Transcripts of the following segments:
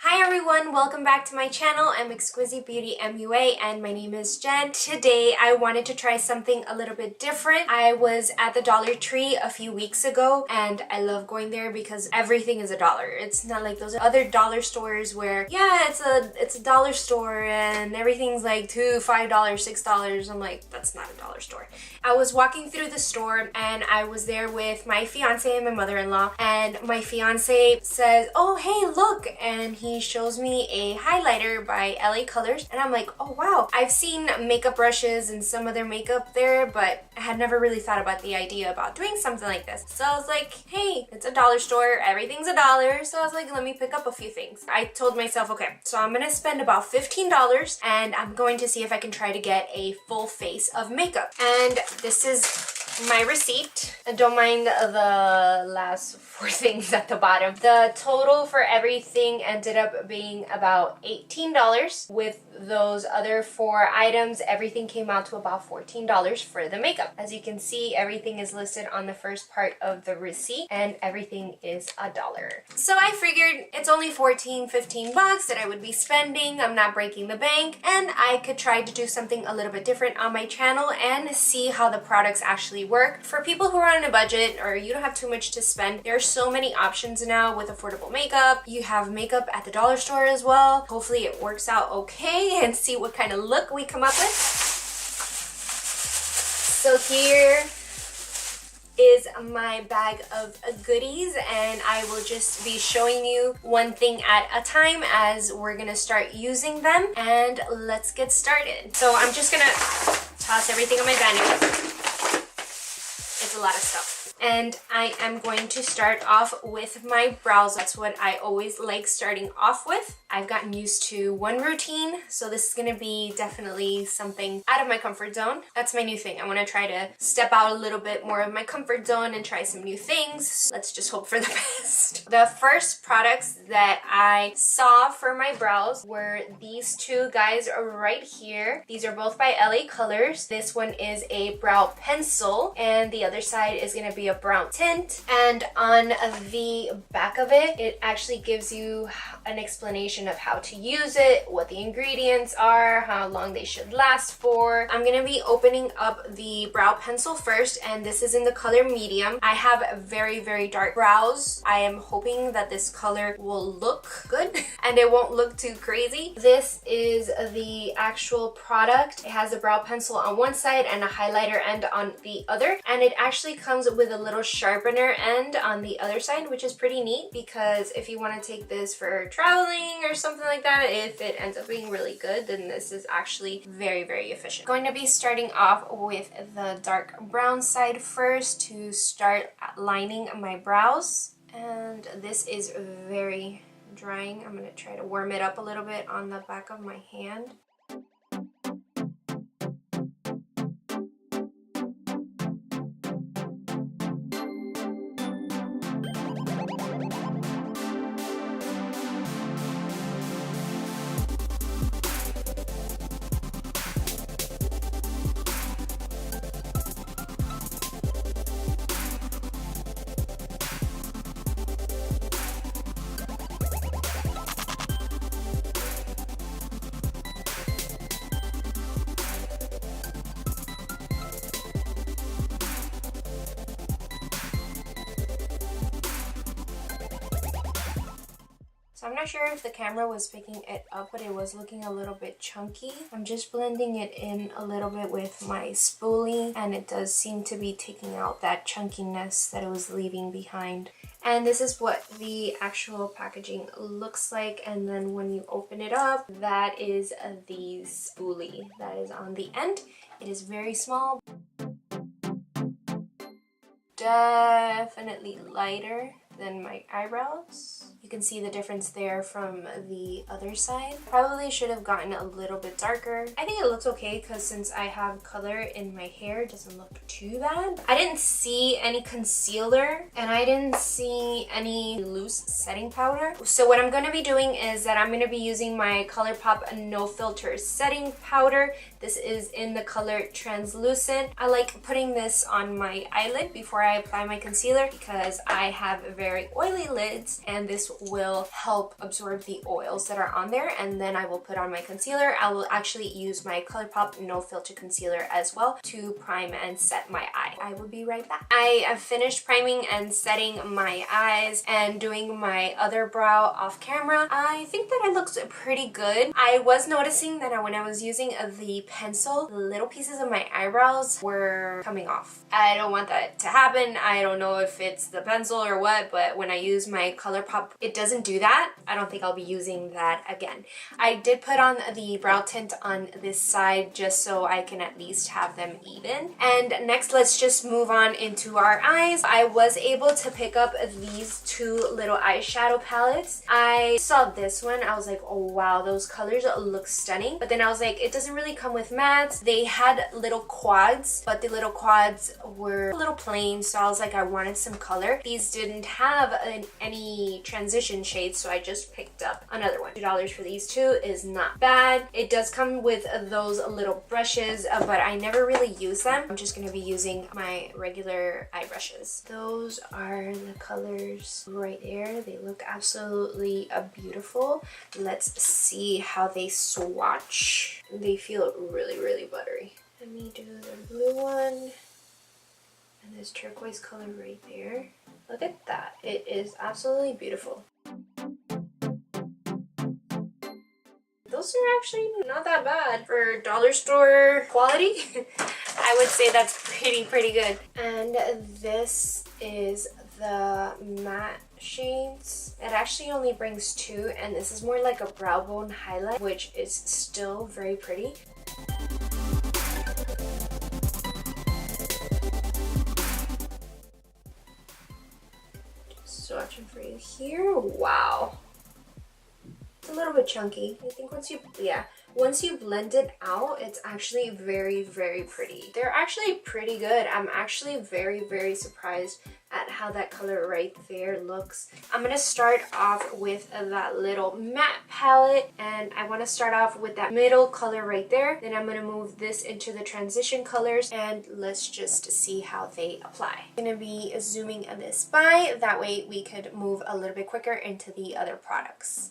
Hi everyone, welcome back to my channel. I'm Exquisite Beauty MUA and my name is Jen. Today I wanted to try something a little bit different. I was at the Dollar Tree a few weeks ago and I love going there because everything is $1. It's not like those other dollar stores where, yeah, it's a dollar store and everything's like $2, $5, $6. I'm like, that's not a dollar store. I was walking through the store and I was there with my fiance and my mother-in-law, and my fiance says, oh hey look, and he shows me a highlighter by LA Colors, and I'm like, oh wow, I've seen makeup brushes and some other makeup there, but I had never really thought about the idea about doing something like this. So I was like, hey, it's a dollar store, everything's $1, so I was like, let me pick up a few things. I told myself, okay, so I'm gonna spend about $15 and I'm going to see if I can try to get a full face of makeup. And this is my receipt. Don't mind the last 4 things at the bottom. The total for everything ended up being about $18. With those other 4 items, everything came out to about $14 for the makeup. As you can see, everything is listed on the first part of the receipt and everything is $1. So I figured it's only 15 bucks that I would be spending. I'm not breaking the bank, and I could try to do something a little bit different on my channel and see how the products actually work. For people who are on a budget or you don't have too much to spend, there are so many options now with affordable makeup. You have makeup at the dollar store as well. Hopefully it works out okay and see what kind of look we come up with. So here is my bag of goodies, and I will just be showing you one thing at a time as we're gonna start using them, and let's get started. So I'm just gonna toss everything on my vanity. It's a lot of stuff. And I am going to start off with my brows. That's what I always like starting off with. I've gotten used to one routine, so this is gonna be definitely something out of my comfort zone. That's my new thing. I wanna try to step out a little bit more of my comfort zone and try some new things. Let's just hope for the best. The first products that I saw for my brows were these 2 guys right here. These are both by LA Colors. This one is a brow pencil and the other side is gonna be a brown tint, and on the back of it, it actually gives you an explanation of how to use it, what the ingredients are, how long they should last for. I'm gonna be opening up the brow pencil first, and this is in the color medium. I have very, very dark brows. I am hoping that this color will look good and it won't look too crazy. This is the actual product. It has a brow pencil on one side and a highlighter end on the other, and it actually comes with a little sharpener end on the other side, which is pretty neat because if you want to take this for traveling or something like that, if it ends up being really good, then this is actually very, very efficient. Going to be starting off with the dark brown side first to start lining my brows, and this is very drying. I'm going to try to warm it up a little bit on the back of my hand. I'm not sure if the camera was picking it up, but it was looking a little bit chunky. I'm just blending it in a little bit with my spoolie, and it does seem to be taking out that chunkiness that it was leaving behind. And this is what the actual packaging looks like, and then when you open it up, that is the spoolie that is on the end. It is very small. Definitely lighter than my eyebrows. You can see the difference there from the other side. Probably should have gotten a little bit darker. I think it looks okay because since I have color in my hair, it doesn't look too bad. I didn't see any concealer and I didn't see any loose setting powder. So what I'm going to be doing is that I'm going to be using my Colourpop No Filter setting powder. This is in the color Translucent. I like putting this on my eyelid before I apply my concealer because I have very oily lids, and this will help absorb the oils that are on there, and then I will put on my concealer. I will actually use my Colourpop No Filter Concealer as well to prime and set my eye. I will be right back. I have finished priming and setting my eyes and doing my other brow off camera. I think that it looks pretty good. I was noticing that when I was using the pencil, the little pieces of my eyebrows were coming off. I don't want that to happen. I don't know if it's the pencil or what, but when I use my Colourpop, it doesn't do that. I don't think I'll be using that again. I did put on the brow tint on this side just so I can at least have them even. And next, let's just move on into our eyes. I was able to pick up these two little eyeshadow palettes. I saw this one. I was like, oh wow, those colors look stunning. But then I was like, it doesn't really come with mattes. They had little quads, but the little quads were a little plain, so I was like, I wanted some color. These didn't have any transition shades, so I just picked up another one. $2 for these two is not bad. It does come with those little brushes, but I never really use them. I'm just going to be using my regular eye brushes. Those are the colors right there. They look absolutely beautiful. Let's see how they swatch. They feel really, really buttery. Let me do the blue one and this turquoise color right there. Look at that. It is absolutely beautiful. Those are actually not that bad for dollar store quality. I would say that's pretty good. And this is the matte shades. It actually only brings two, and this is more like a brow bone highlight, which is still very pretty. Just swatching for you here. Wow. It's a little bit chunky. I think once you blend it out, it's actually very pretty. They're actually pretty good. I'm actually very surprised at how that color right there looks. I'm gonna start off with that little matte palette, and I want to start off with that middle color right there. Then I'm gonna move this into the transition colors, and let's just see how they apply. I'm gonna be zooming this by, that way we could move a little bit quicker into the other products.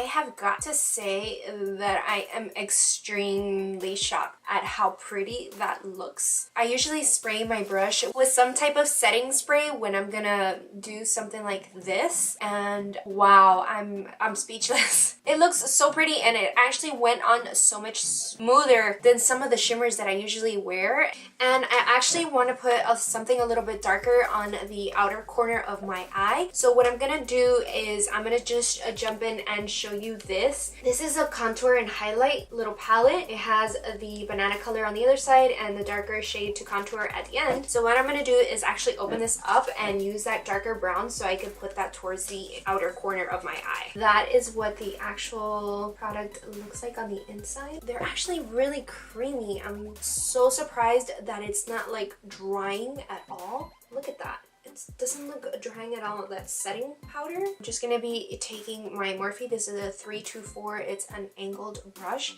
have got to say that I am extremely shocked at how pretty that looks. I usually spray my brush with some type of setting spray when I'm gonna do something like this, and wow, I'm speechless. It looks so pretty, and it actually went on so much smoother than some of the shimmers that I usually wear. And I actually want to put something a little bit darker on the outer corner of my eye. So what I'm gonna do is I'm gonna just jump in and show you this. This is a contour and highlight little palette. It has the banana color on the other side and the darker shade to contour at the end. So what I'm gonna do is actually open this up and use that darker brown so I could put that towards the outer corner of my eye. That is what the actual product looks like on the inside. They're actually really creamy. I'm so surprised that it's not like drying at all. Look at that. It doesn't look drying at all, that setting powder. I'm just gonna be taking my Morphe. This is a 324. It's an angled brush.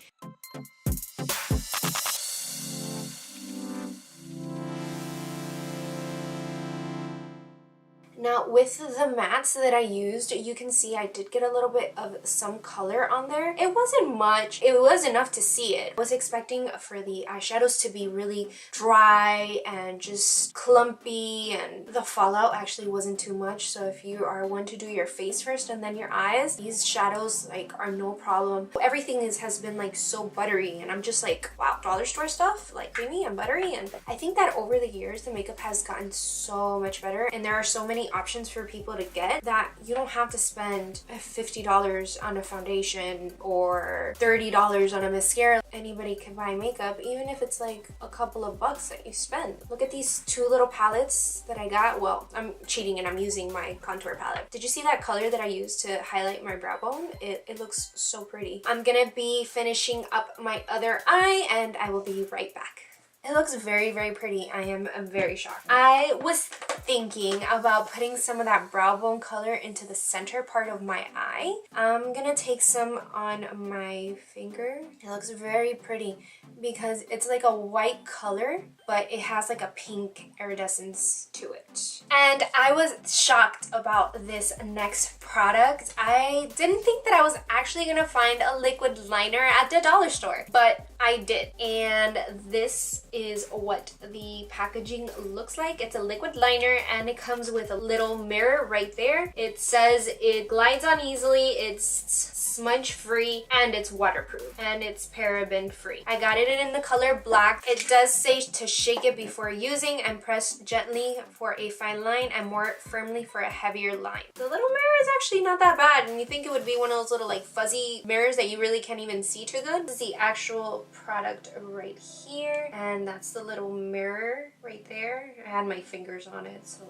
Now with the mattes that I used, you can see I did get a little bit of some color on there. It wasn't much, it was enough to see it. I was expecting for the eyeshadows to be really dry and just clumpy, and the fallout actually wasn't too much. So if you are one to do your face first and then your eyes, these shadows like are no problem. Everything has been like so buttery, and I'm just like, wow, dollar store stuff, like creamy and buttery. And I think that over the years the makeup has gotten so much better, and there are so many options for people to get that you don't have to spend $50 on a foundation or $30 on a mascara. Anybody can buy makeup, even if it's like a couple of bucks that you spend. Look at these two little palettes that I got. Well, I'm cheating and I'm using my contour palette. Did you see that color that I used to highlight my brow bone? It looks so pretty. I'm gonna be finishing up my other eye and I will be right back. It looks very, very pretty. I am very shocked. I was thinking about putting some of that brow bone color into the center part of my eye. I'm gonna take some on my finger. It looks very pretty because it's like a white color, but it has like a pink iridescence to it. And I was shocked about this next product. I didn't think that I was actually gonna find a liquid liner at the dollar store, but I did. And this is what the packaging looks like. It's a liquid liner and it comes with a little mirror right there. It says it glides on easily, it's smudge free, and it's waterproof, and it's paraben free. I got it in the color black. It does say to shake it before using and press gently for a fine line and more firmly for a heavier line. The little mirror is actually not that bad, and you think it would be one of those little like fuzzy mirrors that you really can't even see too good. This is the actual product right here, and that's the little mirror right there. I had my fingers on it, so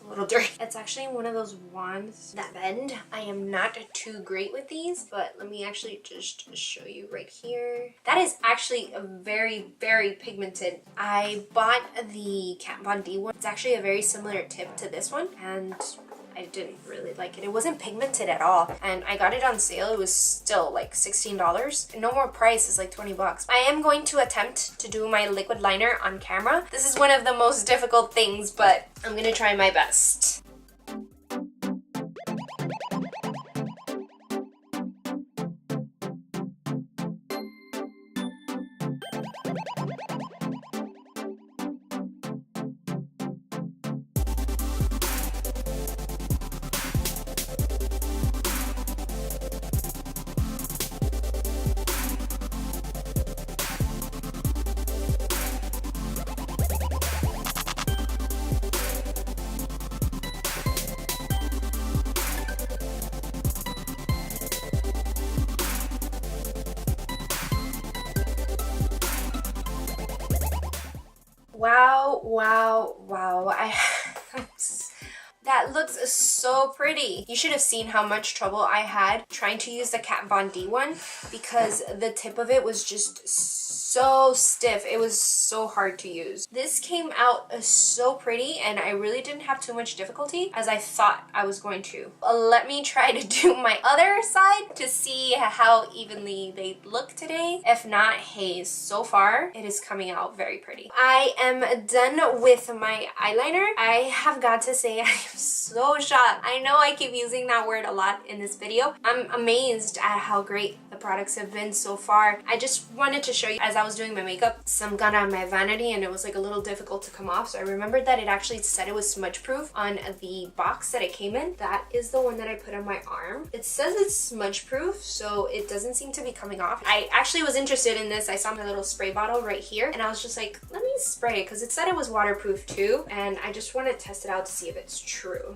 a little dirty. It's actually one of those wands that bend. I am not too great with these, but let me actually just show you right here. That is actually a very, very pigmented. I bought the Kat Von D one. It's actually a very similar tip to this one, and I didn't really like it. It wasn't pigmented at all, and I got it on sale. It was still like $16. No more price is like 20 bucks. I am going to attempt to do my liquid liner on camera. This is one of the most difficult things, but I'm gonna try my best. Wow, wow, wow. That looks so pretty. You should have seen how much trouble I had trying to use the Kat Von D one because the tip of it was just so stiff. It was so hard to use. This came out so pretty, and I really didn't have too much difficulty as I thought I was going to. Let me try to do my other side to see how evenly they look today. If not, hey, so far it is coming out very pretty. I am done with my eyeliner. I have got to say, I am so shocked. I know I keep using that word a lot in this video. I'm amazed at how great the products have been so far. I just wanted to show you, as I was doing my makeup, some got on my vanity and it was like a little difficult to come off. So I remembered that it actually said it was smudge proof on the box that it came in. That is the one that I put on my arm. It says it's smudge proof, so it doesn't seem to be coming off. I actually was interested in this. I saw my little spray bottle right here and I was just like, let me spray it because it said it was waterproof too, and I just want to test it out to see if it's true.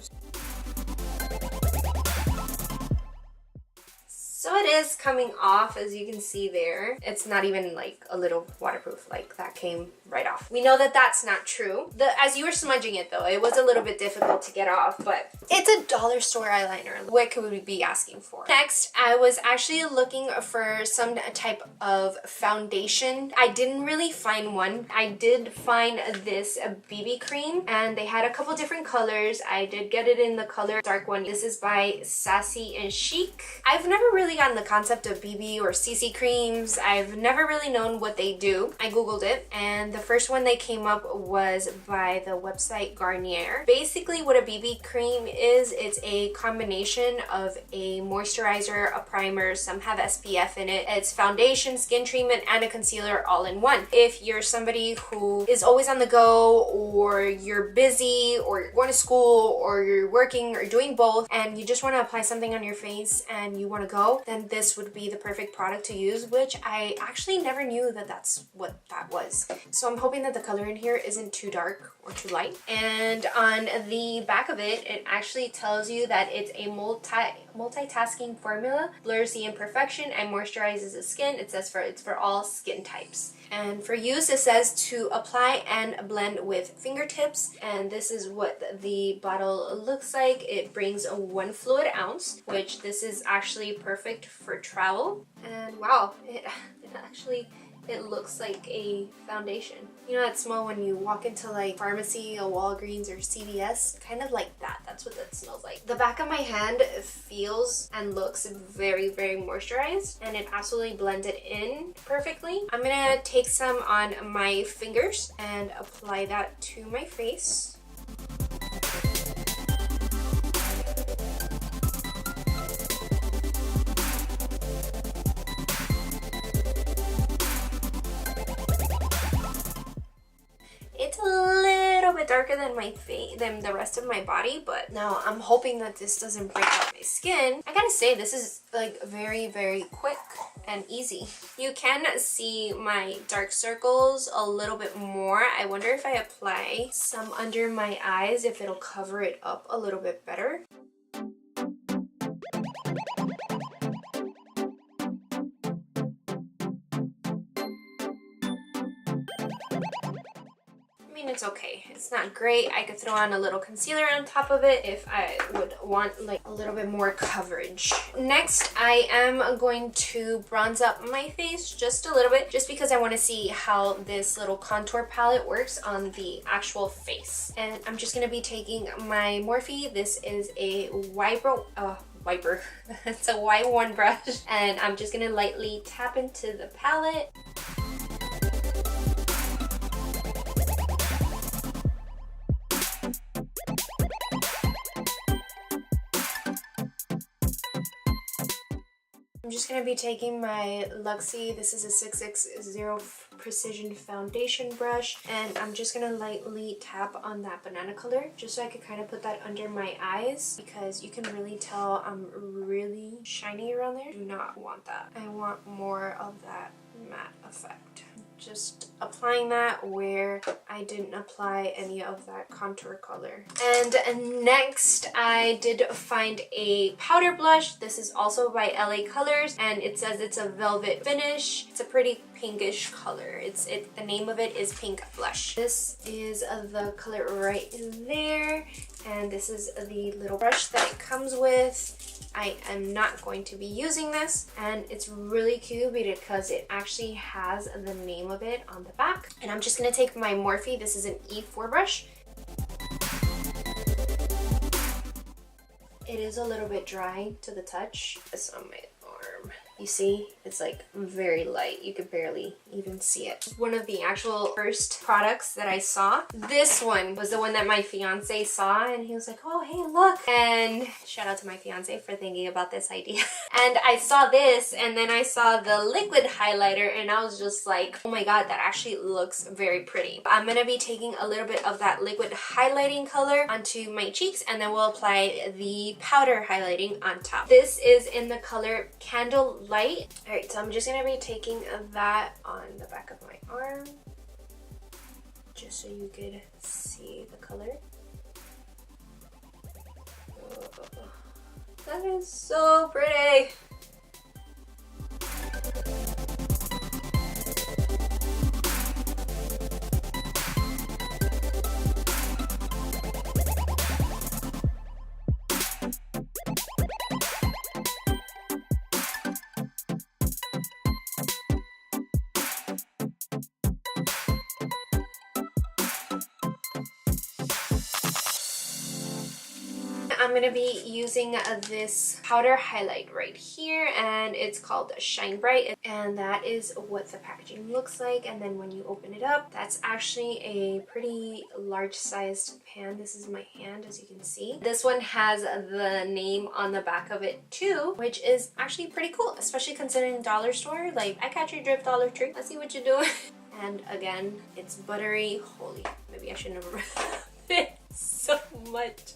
So it is coming off, as you can see there. It's not even like a little waterproof, like that came right off. We know that that's not true. As you were smudging it though, it was a little bit difficult to get off, but it's a dollar store eyeliner. What could we be asking for? Next, I was actually looking for some type of foundation. I didn't really find one. I did find this BB cream and they had a couple different colors. I did get it in the color dark one. This is by Sassy+Chic. I've never really gotten the concept of BB or CC creams. I've never really known what they do. I googled it and the first one they came up was by the website Garnier. Basically what a BB cream is, it's a combination of a moisturizer, a primer, some have SPF in it. It's foundation, skin treatment, and a concealer all in one. If you're somebody who is always on the go, or you're busy, or you're going to school, or you're working, or doing both, and you just want to apply something on your face and you want to go, then this would be the perfect product to use, which I actually never knew that that's what that was. So I'm hoping that the color in here isn't too dark or too light. And on the back of it, it actually tells you that it's a multitasking formula, blurs the imperfection and moisturizes the skin. It says it's for all skin types. And for use, it says to apply and blend with fingertips. And this is what the bottle looks like. It brings 1 fluid ounce, which this is actually perfect for travel. And wow, it looks like a foundation. You know that smell when you walk into like pharmacy, a Walgreens or CVS? Kind of like that. That's what that smells like. The back of my hand feels and looks very, very moisturized, and it absolutely blended in perfectly. I'm gonna take some on my fingers and apply that to my face. It's a little bit darker than my face, than the rest of my body, but now I'm hoping that this doesn't break out my skin. I gotta say, this is like very, very quick and easy. You can see my dark circles a little bit more. I wonder if I apply some under my eyes, if it'll cover it up a little bit better. It's okay. It's not great. I could throw on a little concealer on top of it if I would want like a little bit more coverage. Next, I am going to bronze up my face just a little bit, just because I want to see how this little contour palette works on the actual face. And I'm just going to be taking my Morphe. This is a wiper. It's a Y1 brush, and I'm just going to lightly tap into the palette. I'm just going to be taking my Luxie, this is a 660 Precision Foundation brush, and I'm just going to lightly tap on that banana color, just so I could kind of put that under my eyes, because you can really tell I'm really shiny around there. Do not want that. I want more of that matte effect. Just applying that where I didn't apply any of that contour color. And next I did find a powder blush. This is also by LA Colors, and it says it's a velvet finish. It's a pretty pinkish color. The name of it is Pink Blush. This is the color right there, and this is the little brush that it comes with. I am not going to be using this, and it's really cute because it actually has the name of it on the back. And I'm just going to take my Morphe. This is an E4 brush. It is a little bit dry to the touch. It's on my arm. You see, it's like very light. You could barely even see it. One of the actual first products that I saw, this one was the one that my fiance saw, and he was like, oh, hey, look. And shout out to my fiance for thinking about this idea. And I saw this, and then I saw the liquid highlighter, and I was just like, oh my god, that actually looks very pretty. I'm gonna be taking a little bit of that liquid highlighting color onto my cheeks, and then we'll apply the powder highlighting on top. This is in the color Candlelight. Alright, so I'm just gonna be taking that on the back of my arm, just so you could see the color. Oh, that is so pretty! I'm going to be using this powder highlight right here, and it's called Shine Bright, and that is what the packaging looks like. And then when you open it up, that's actually a pretty large sized pan. This is my hand, as you can see. This one has the name on the back of it too, which is actually pretty cool, especially considering dollar store. Like, I catch your drift, Dollar Tree. I see what you're doing. And again, it's buttery. Holy, maybe I shouldn't have it so much.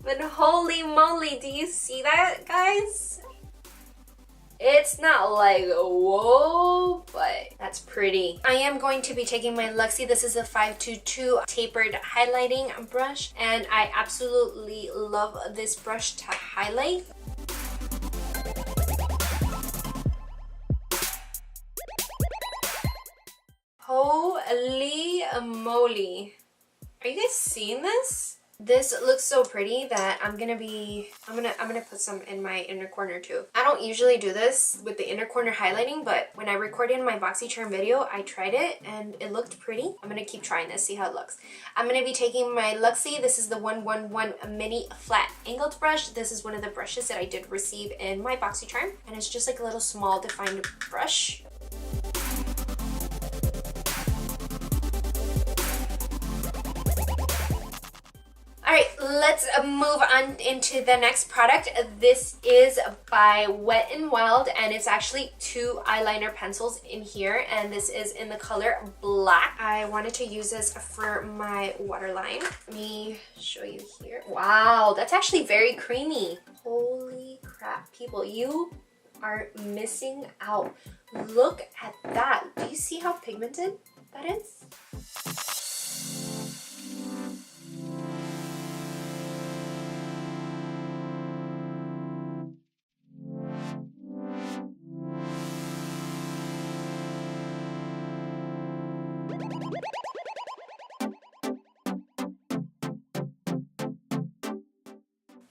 But holy moly, do you see that, guys? It's not like, whoa, but that's pretty. I am going to be taking my Luxie. This is a 522 tapered highlighting brush, and I absolutely love this brush to highlight. Holy moly. Are you guys seeing this? This looks so pretty that I'm gonna put some in my inner corner too. I don't usually do this with the inner corner highlighting, but when I recorded my BoxyCharm video, I tried it and it looked pretty. I'm gonna keep trying this, see how it looks. I'm gonna be taking my Luxie. This is the 111 mini flat angled brush. This is one of the brushes that I did receive in my BoxyCharm, and it's just like a little small defined brush. Alright, let's move on into the next product. This is by Wet n Wild, and it's actually 2 eyeliner pencils in here, and this is in the color Black. I wanted to use this for my waterline. Let me show you here. Wow, that's actually very creamy. Holy crap, people, you are missing out. Look at that. Do you see how pigmented that is?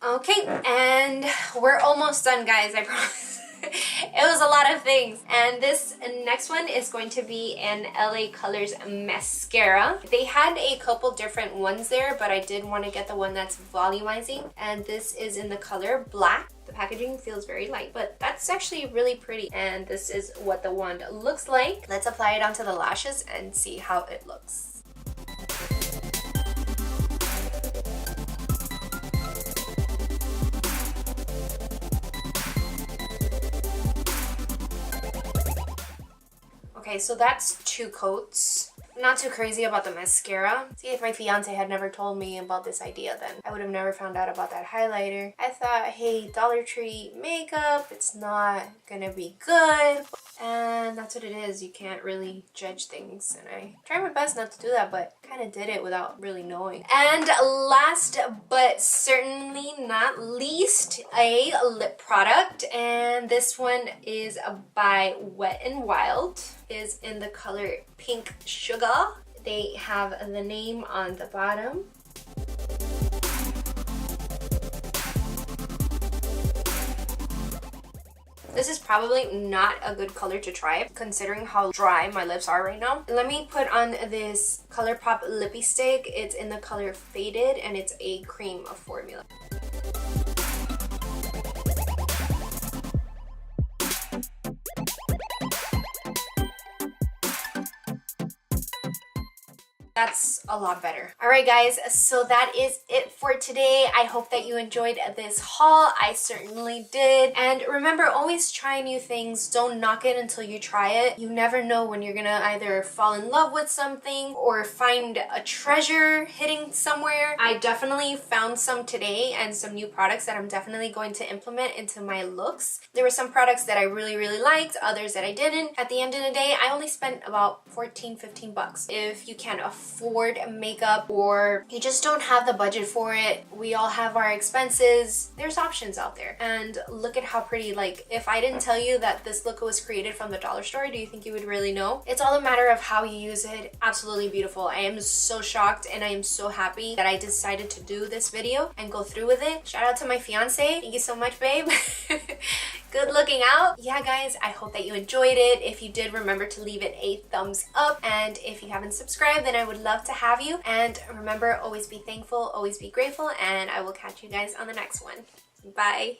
Okay, and we're almost done, guys, I promise. It was a lot of things. And this next one is going to be an LA Colors mascara. They had a couple different ones there, but I did want to get the one that's volumizing, and this is in the color Black. The packaging feels very light, but that's actually really pretty, and this is what the wand looks like. Let's apply it onto the lashes and see how it looks. Okay, so that's 2 coats. I'm not too crazy about the mascara. See, if my fiance had never told me about this idea, then I would have never found out about that highlighter. I thought, hey, Dollar Tree makeup, it's not gonna be good. And that's what it is. You can't really judge things, and I try my best not to do that, but kind of did it without really knowing. And last but certainly not least, a lip product, and this one is by Wet n Wild. Is in the color Pink Sugar. They have the name on the bottom. This is probably not a good color to try considering how dry my lips are right now. Let me put on this Colourpop lippy stick. It's in the color Faded and it's a cream formula. That's a lot better. Alright guys, so that is it for today. I hope that you enjoyed this haul. I certainly did. And remember, always try new things. Don't knock it until you try it. You never know when you're gonna either fall in love with something or find a treasure hidden somewhere. I definitely found some today and some new products that I'm definitely going to implement into my looks. There were some products that I really liked, others that I didn't. At the end of the day, I only spent about 14-15 bucks. If you can't afford makeup or you just don't have the budget for it, we all have our expenses. There's options out there. And look at how pretty. Like, if I didn't tell you that this look was created from the dollar store, do you think you would really know? It's all a matter of how you use it. Absolutely beautiful. I am so shocked and I am so happy that I decided to do this video and go through with it. Shout out to my fiance. Thank you so much, babe. Good looking out. Yeah guys, I hope that you enjoyed it. If you did, remember to leave it a thumbs up, and if you haven't subscribed, then I would love to have you. And remember, always be thankful, always be grateful, and I will catch you guys on the next one. Bye.